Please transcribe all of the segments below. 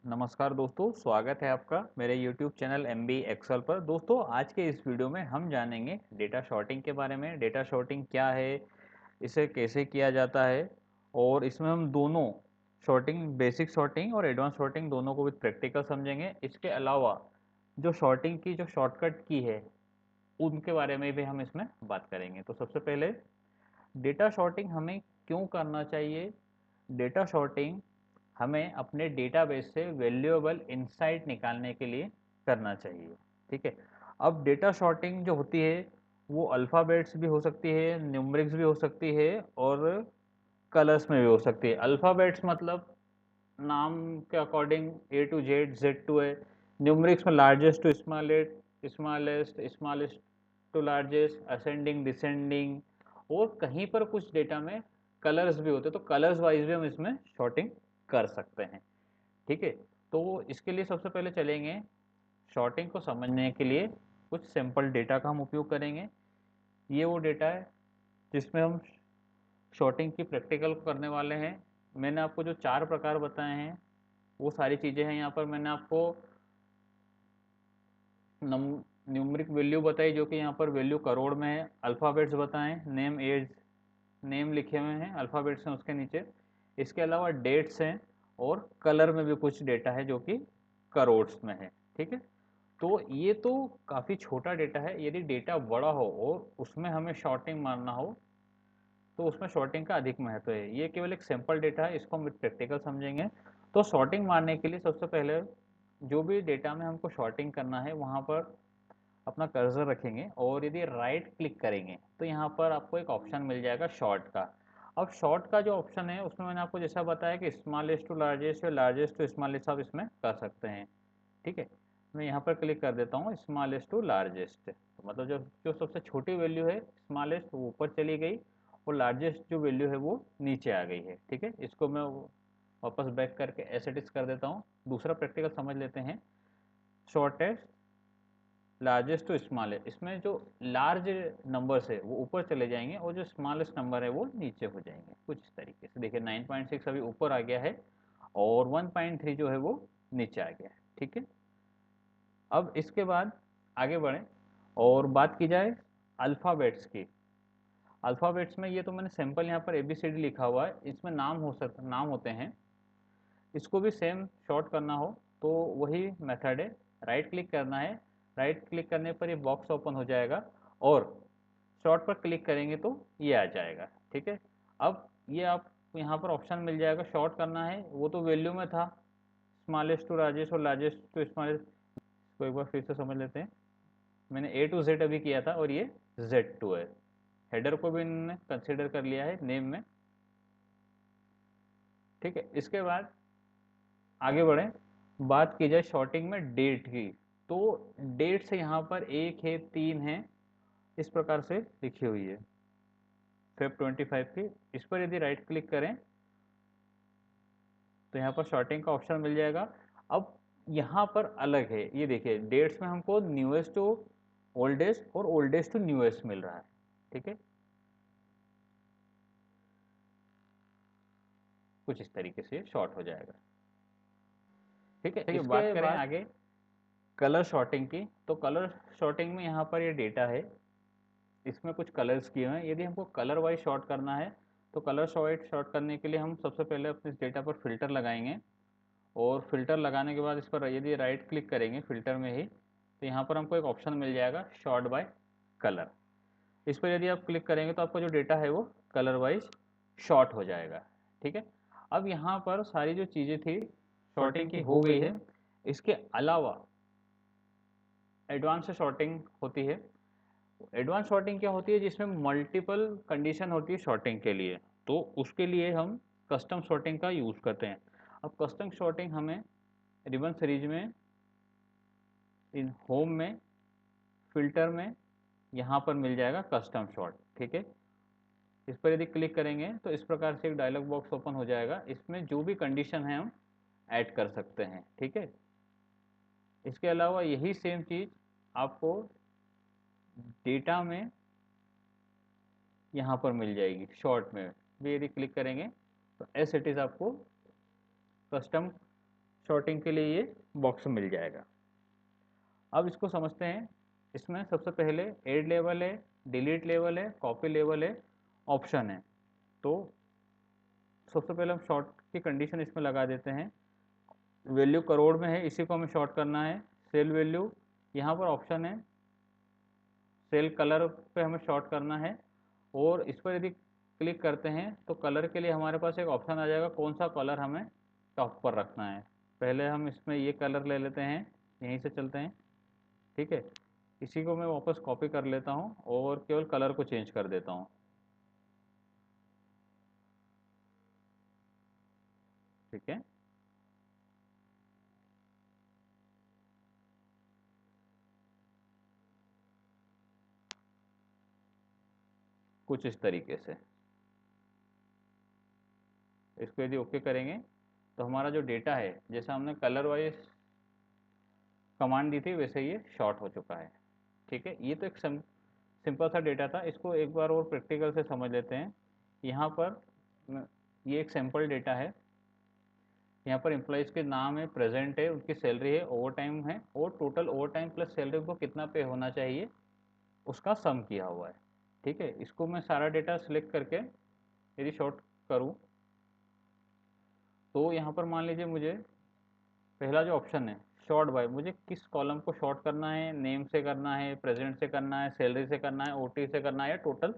नमस्कार दोस्तों, स्वागत है आपका मेरे YouTube चैनल MB एक्सेल पर। दोस्तों, आज के इस वीडियो में हम जानेंगे डेटा शॉर्टिंग के बारे में। डेटा शॉर्टिंग क्या है, इसे कैसे किया जाता है, और इसमें हम दोनों शॉर्टिंग, बेसिक शॉर्टिंग और एडवांस शॉर्टिंग दोनों को विद प्रैक्टिकल समझेंगे। इसके अलावा जो शॉर्टिंग की जो शॉर्टकट की है उनके बारे में भी हम इसमें बात करेंगे। तो सबसे पहले डेटा शॉर्टिंग हमें क्यों करना चाहिए। डेटा शॉर्टिंग हमें अपने डेटाबेस से वैल्यूएबल इंसाइट निकालने के लिए करना चाहिए। ठीक है। अब डेटा शॉर्टिंग जो होती है वो अल्फ़ाबेट्स भी हो सकती है, न्यूमरिक्स भी हो सकती है, और कलर्स में भी हो सकती है। अल्फ़ाबेट्स मतलब नाम के according A to Z, Z to है। न्यूमरिक्स में largest to smallest, smallest to largest, ascending, descending, और कहीं पर कुछ डेटा में कलर्स भी होते हैं, तो कलर्स वाइज भी हम इसमें शॉर्टिंग कर सकते हैं। ठीक है। तो इसके लिए सबसे पहले चलेंगे, शॉर्टिंग को समझने के लिए कुछ सिंपल डेटा का हम उपयोग करेंगे। ये वो डेटा है जिसमें हम शॉर्टिंग की प्रैक्टिकल करने वाले हैं। मैंने आपको जो 4 प्रकार बताए हैं वो सारी चीज़ें हैं यहाँ पर। मैंने आपको न्यूमरिक वैल्यू बताई जो कि यहाँ पर वैल्यू करोड़ में है। अल्फ़ाबेट्स बताएं, नेम एज, नेम लिखे हुए हैं अल्फ़ाबेट्स हैं उसके नीचे। इसके अलावा डेट्स हैं, और कलर में भी कुछ डेटा है जो कि करोड्स में है। ठीक है। तो ये तो काफ़ी छोटा डेटा है। यदि डेटा बड़ा हो और उसमें हमें शॉर्टिंग मारना हो तो उसमें शॉर्टिंग का अधिक महत्व है। ये केवल एक सैंपल डेटा है, इसको हम प्रैक्टिकल समझेंगे। तो शॉर्टिंग मारने के लिए सबसे पहले जो भी डेटा में हमको शॉर्टिंग करना है वहाँ पर अपना कर्सर रखेंगे, और यदि राइट क्लिक करेंगे तो यहाँ पर आपको एक ऑप्शन मिल जाएगा शॉर्ट का। अब शॉर्ट का जो ऑप्शन है उसमें मैंने आपको जैसा बताया कि स्मॉलेस्ट टू लार्जेस्ट या लार्जेस्ट टू स्मॉलेस्ट आप इसमें कर सकते हैं। ठीक है। मैं यहाँ पर क्लिक कर देता हूँ स्मॉलेस्ट टू लार्जेस्ट, तो मतलब जो जो सबसे छोटी वैल्यू है स्मॉलेस्ट वो ऊपर चली गई, और लार्जेस्ट जो वैल्यू है वो नीचे आ गई है। ठीक है। इसको मैं वापस बैक करके एस इट इज कर देता हूँ। दूसरा प्रैक्टिकल समझ लेते हैं। शॉर्टेस्ट लार्जेस्ट टू स्मॉलेस्ट, इसमें जो लार्ज नंबर्स है वो ऊपर चले जाएंगे और जो स्मॉलेस्ट नंबर है वो नीचे हो जाएंगे। कुछ इस तरीके से देखिए 9.6 अभी ऊपर आ गया है, और 1.3 जो है वो नीचे आ गया है। ठीक है। अब इसके बाद आगे बढ़ें और बात की जाए अल्फ़ाबेट्स की। अल्फ़ाबेट्स में ये तो मैंने सिंपल यहाँ पर ABCD लिखा हुआ है, इसमें नाम होते हैं। इसको भी सेम शॉर्ट करना हो तो वही मेथड है, राइट क्लिक करना है। राइट क्लिक करने पर ये बॉक्स ओपन हो जाएगा, और शॉर्ट पर क्लिक करेंगे तो ये आ जाएगा। ठीक है। अब ये आप यहाँ पर ऑप्शन मिल जाएगा शॉर्ट करना है, वो तो वैल्यू में था स्मॉलेस्ट टू लार्जेस्ट और लार्जेस्ट टू स्मॉलेस्ट। इसको एक बार फिर से समझ लेते हैं। मैंने A टू Z अभी किया था, और ये Z2 है। हेडर को भी इन्होंने कंसिडर कर लिया है नेम में। ठीक है। इसके बाद आगे बढ़ें, बात की जाए शॉर्टिंग में डेट की। तो डेट से यहाँ पर 1 है, 3 है, इस प्रकार से लिखी हुई है Feb 25 की। इस पर यदि राइट क्लिक करें तो यहाँ पर शॉर्टिंग का ऑप्शन मिल जाएगा। अब यहाँ पर अलग है, ये देखिए डेट्स में हमको न्यूएस्ट टू ओल्डेस्ट और ओल्डेस्ट टू न्यूएस्ट मिल रहा है। ठीक है। कुछ इस तरीके से शॉर्ट हो जाएगा। ठीक है। इसके बात करें आगे कलर शॉर्टिंग की, तो कलर शॉर्टिंग में यहाँ पर ये डेटा है, इसमें कुछ कलर्स किए हुए हैं। यदि हमको कलर वाइज शॉर्ट करना है तो कलर शॉर्ट करने के लिए हम सबसे पहले अपने इस डेटा पर फिल्टर लगाएंगे, और फिल्टर लगाने के बाद इस पर यदि राइट क्लिक करेंगे फिल्टर में ही तो यहाँ पर हमको एक ऑप्शन मिल जाएगा शॉर्ट बाय कलर। इस पर यदि आप क्लिक करेंगे तो आपका जो डेटा है वो कलर वाइज शॉर्ट हो जाएगा। ठीक है। अब यहाँ पर सारी जो चीज़ें थी शॉर्टिंग की हो गई है। इसके अलावा एडवांस शॉर्टिंग होती है। एडवांस शॉर्टिंग क्या होती है, जिसमें मल्टीपल कंडीशन होती है शॉर्टिंग के लिए, तो उसके लिए हम कस्टम शॉर्टिंग का यूज़ करते हैं। अब कस्टम शॉर्टिंग हमें रिबन सीरीज में, इन होम में, फिल्टर में, यहाँ पर मिल जाएगा कस्टम शॉर्ट। ठीक है। इस पर यदि क्लिक करेंगे तो इस प्रकार से एक डायलॉग बॉक्स ओपन हो जाएगा, इसमें जो भी कंडीशन है हम ऐड कर सकते हैं। ठीक है। इसके अलावा यही सेम चीज़ आपको डेटा में यहाँ पर मिल जाएगी। शॉर्ट में भी यदि क्लिक करेंगे तो एस इट इज़ आपको कस्टम शॉर्टिंग के लिए ये बॉक्स मिल जाएगा। अब इसको समझते हैं। इसमें सबसे पहले ऐड लेवल है, डिलीट लेवल है, कॉपी लेवल है, ऑप्शन है। तो सबसे पहले हम शॉर्ट की कंडीशन इसमें लगा देते हैं। वैल्यू करोड़ में है, इसी को हमें शॉर्ट करना है। सेल वैल्यू, यहाँ पर ऑप्शन है, सेल कलर पे हमें शॉर्ट करना है। और इस पर यदि क्लिक करते हैं तो कलर के लिए हमारे पास एक ऑप्शन आ जाएगा, कौन सा कलर हमें टॉप पर रखना है। पहले हम इसमें ये कलर ले लेते हैं, यहीं से चलते हैं, ठीक है। इसी को मैं वापस कॉपी कर लेता हूँ और केवल कलर को चेंज कर देता हूँ, ठीक है। कुछ इस तरीके से इसको यदि ओके करेंगे तो हमारा जो डेटा है, जैसा हमने कलर वाइज कमांड दी थी वैसे ये शॉर्ट हो चुका है, ठीक है। ये तो एक सिंपल सा डेटा था। इसको एक बार और प्रैक्टिकल से समझ लेते हैं। यहाँ पर ये एक सैम्पल डेटा है। यहाँ पर एम्प्लॉयज़ के नाम है, प्रेजेंट है, उनकी सैलरी है, ओवर टाइम है, और total over time plus salary को कितना पे होना चाहिए उसका सम किया हुआ है, ठीक है। इसको मैं सारा डेटा सिलेक्ट करके यदि शॉर्ट करूँ तो यहाँ पर मान लीजिए मुझे पहला जो ऑप्शन है शॉर्ट बाय, मुझे किस कॉलम को शॉर्ट करना है, नेम से करना है, प्रेजेंट से करना है, सैलरी से करना है, ओटी से करना है, या टोटल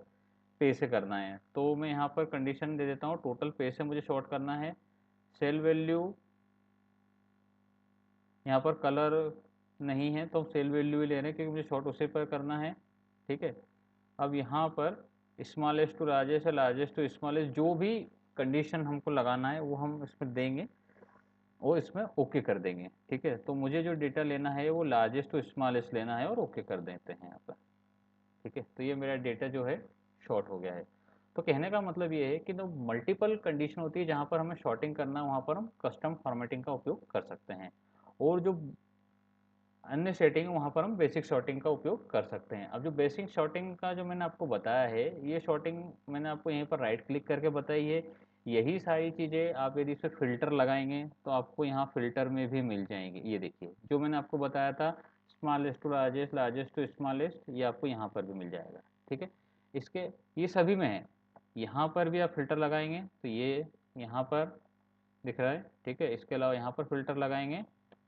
पे से करना है। तो मैं यहाँ पर कंडीशन दे देता हूँ, टोटल पे से मुझे शॉर्ट करना है। सेल वैल्यू, यहाँ पर कलर नहीं है तो हम सेल वैल्यू ही ले रहे हैं क्योंकि मुझे शॉर्ट उसी पर करना है, ठीक है। अब यहाँ पर स्मॉलेस्ट टू लार्जेस्ट है, लार्जेस्ट टू स्मॉलेस्ट, जो भी कंडीशन हमको लगाना है वो हम इसमें देंगे और इसमें ओके कर देंगे, ठीक है। तो मुझे जो डेटा लेना है वो लार्जेस्ट टू स्मॉलेस्ट लेना है और ओके कर देते हैं यहाँ पर, ठीक है। तो ये मेरा डेटा जो है शॉर्ट हो गया है। तो कहने का मतलब ये है कि जो मल्टीपल कंडीशन होती है जहाँ पर हमें शॉर्टिंग करना है वहाँ पर हम कस्टम फॉर्मेटिंग का उपयोग कर सकते हैं, और जो अन्य सेटिंग है वहाँ पर हम बेसिक शॉर्टिंग का उपयोग कर सकते हैं। अब जो बेसिक शॉर्टिंग का जो मैंने आपको बताया है, ये शॉर्टिंग मैंने आपको यहीं पर राइट क्लिक करके बताई है। यही सारी चीज़ें आप यदि इस फिल्टर लगाएंगे तो आपको यहाँ फिल्टर में भी मिल जाएंगे। ये देखिए जो मैंने आपको बताया था, smallest to largest, largest to smallest, ये आपको यहाँ पर भी मिल जाएगा, ठीक है। इसके ये सभी में है। यहाँ पर भी आप फिल्टर लगाएंगे तो ये यहाँ पर दिख रहा है, ठीक है। इसके अलावा यहाँ पर फिल्टर लगाएंगे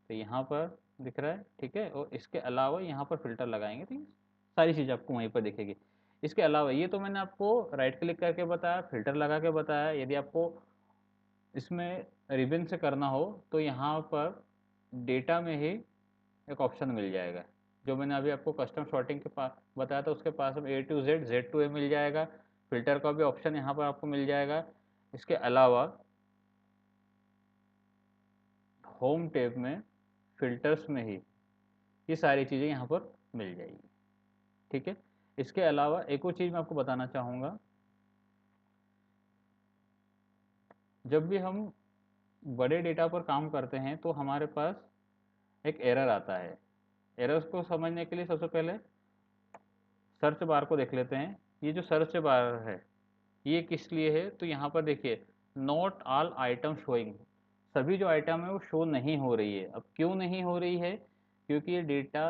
तो यहाँ पर दिख रहा है, ठीक है। और इसके अलावा यहाँ पर फिल्टर लगाएंगे तो सारी चीज़ आपको वहीं पर दिखेगी। इसके अलावा ये तो मैंने आपको राइट क्लिक करके बताया, फिल्टर लगा के बताया। यदि आपको इसमें रिबन से करना हो तो यहाँ पर डेटा में ही एक ऑप्शन मिल जाएगा, जो मैंने अभी आपको कस्टम शॉर्टिंग के पास बताया था उसके पास ए टू जेड, जेड टू ए मिल जाएगा। फिल्टर का भी ऑप्शन यहाँ पर आपको मिल जाएगा। इसके अलावा होम टैब में फिल्टर्स में ही ये सारी चीज़ें यहाँ पर मिल जाएगी, ठीक है। इसके अलावा एक और चीज़ मैं आपको बताना चाहूँगा, जब भी हम बड़े डेटा पर काम करते हैं तो हमारे पास एक एरर आता है। एरर्स को समझने के लिए सबसे पहले सर्च बार को देख लेते हैं। ये जो सर्च बार है ये किस लिए है, तो यहाँ पर देखिए नॉट ऑल आइटम शोइंग, सभी जो आइटम है वो शो नहीं हो रही है। अब क्यों नहीं हो रही है, क्योंकि ये डेटा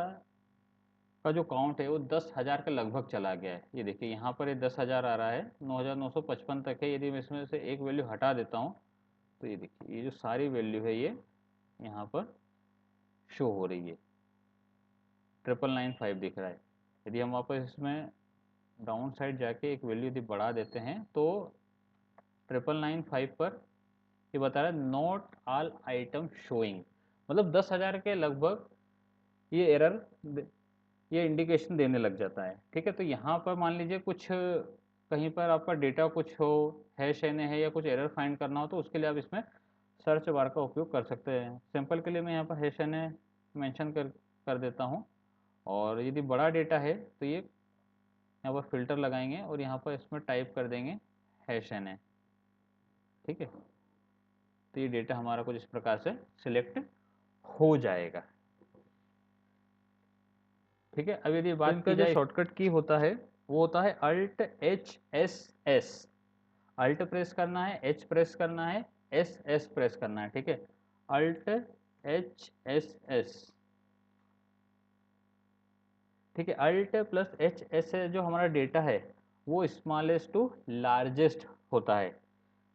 का जो काउंट है वो 10,000 के लगभग चला गया है। ये देखिए यहाँ पर ये 10,000 आ रहा है, 9,955 तक है। यदि मैं इसमें से एक वैल्यू हटा देता हूँ तो ये देखिए ये जो सारी वैल्यू है ये यहाँ पर शो हो रही है, 9,995 दिख रहा है। यदि हम वापस इसमें डाउन साइड जाके एक वैल्यू यदि बढ़ा देते हैं तो 9,995 पर ये बता रहा है नॉट ऑल आइटम शोइंग, मतलब 10,000 के लगभग ये एरर, ये इंडिकेशन देने लग जाता है, ठीक है। तो यहाँ पर मान लीजिए कुछ कहीं पर आपका डेटा कुछ हो, हैश एन है, या कुछ एरर फाइंड करना हो तो उसके लिए आप इसमें सर्च बार का उपयोग कर सकते हैं। सिंपल के लिए मैं यहाँ पर हैश एन मेंशन कर देता हूँ। और यदि बड़ा डेटा है तो ये यहाँ पर फिल्टर लगाएंगे और यहाँ पर इसमें टाइप कर देंगे हैश एन, ठीक है। तो ये डेटा हमारा कुछ इस प्रकार से सिलेक्ट हो जाएगा, ठीक है। अब यदि बात की जाए, शॉर्टकट की होता है वो होता है alt H S S. Alt press करना है, एच प्रेस करना है, एस एस प्रेस करना है, ठीक है। अल्ट HSS, ठीक है। अल्ट प्लस HSS जो हमारा डेटा है वो स्मॉलेस्ट टू लार्जेस्ट होता है।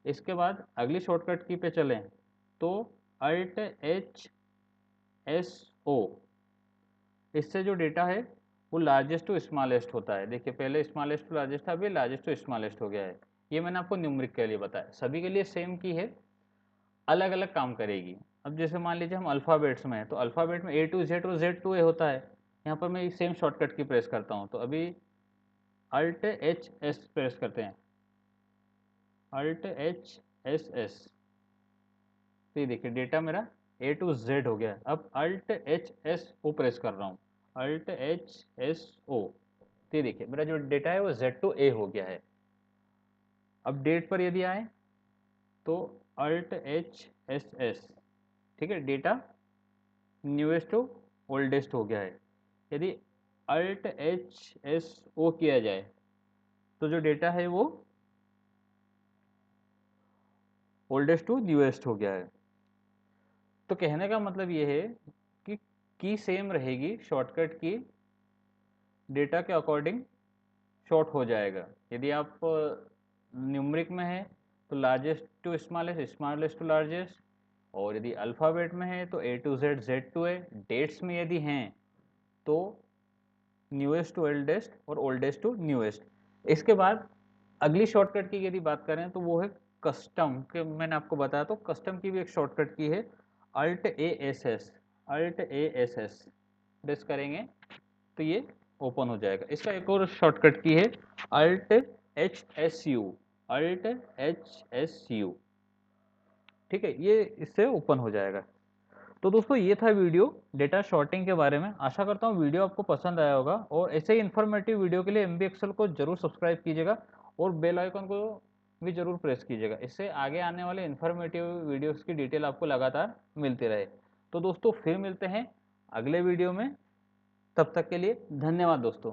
इसके बाद अगली शॉर्टकट की पे चलें तो अल्ट HSO, इससे जो डेटा है वो लार्जेस्ट टू स्मॉलेस्ट होता है। देखिए पहले स्मॉलेस्ट टू लार्जेस्ट था, अभी लार्जेस्ट टू स्मॉलेस्ट हो गया है। ये मैंने आपको न्यूमरिक के लिए बताया, सभी के लिए सेम की है, अलग अलग काम करेगी। अब जैसे मान लीजिए हम अल्फ़ाबेट्स में हैं तो अल्फ़ाबेट में A to Z और Z to A होता है। यहाँ पर मैं सेम शॉर्टकट की प्रेस करता हूँ तो अभी अल्ट HS प्रेस करते हैं, अल्ट HSS, तो ये देखिए डेटा मेरा A to Z हो गया है। अब अल्ट HSO प्रेस कर रहा हूँ, अल्ट HSO, तो ये देखिए मेरा जो डेटा है वो Z to A हो गया है। अब डेट पर यदि आए तो अल्ट HSS, ठीक है, डेटा न्यूएस्ट टू ओल्डेस्ट हो गया है। यदि अल्ट HSO किया जाए तो जो डेटा है वो ओल्डेस्ट टू न्यूएस्ट हो गया है। तो कहने का मतलब ये है कि की सेम रहेगी, शॉर्टकट की डेटा के अकॉर्डिंग शॉर्ट हो जाएगा। यदि आप न्यूमरिक में है तो largest to smallest, smallest to largest, और यदि अल्फ़ाबेट में है तो A to Z, Z to A, dates में यदि हैं तो न्यूएस्ट टू ओल्डेस्ट और ओल्डेस्ट टू न्यूएस्ट। इसके बाद अगली शॉर्टकट की यदि बात करें तो वो है कस्टम, के मैंने आपको बताया तो कस्टम की भी एक शॉर्टकट की है, alt ASS, alt ASS press करेंगे तो ये ओपन हो जाएगा। इसका एक और शॉर्टकट की है अल्ट HSU, अल्ट HSU, ठीक है, ये इससे ओपन हो जाएगा। तो दोस्तों ये था वीडियो डेटा शॉर्टिंग के बारे में। आशा करता हूँ वीडियो आपको पसंद आया होगा और ऐसे ही इन्फॉर्मेटिव वीडियो के लिए MB Excel को जरूर सब्सक्राइब कीजिएगा और बेल आइकन को भी जरूर प्रेस कीजिएगा। इससे आगे आने वाले इन्फॉर्मेटिव वीडियोस की डिटेल आपको लगातार मिलती रहे। तो दोस्तों फिर मिलते हैं अगले वीडियो में, तब तक के लिए धन्यवाद दोस्तों।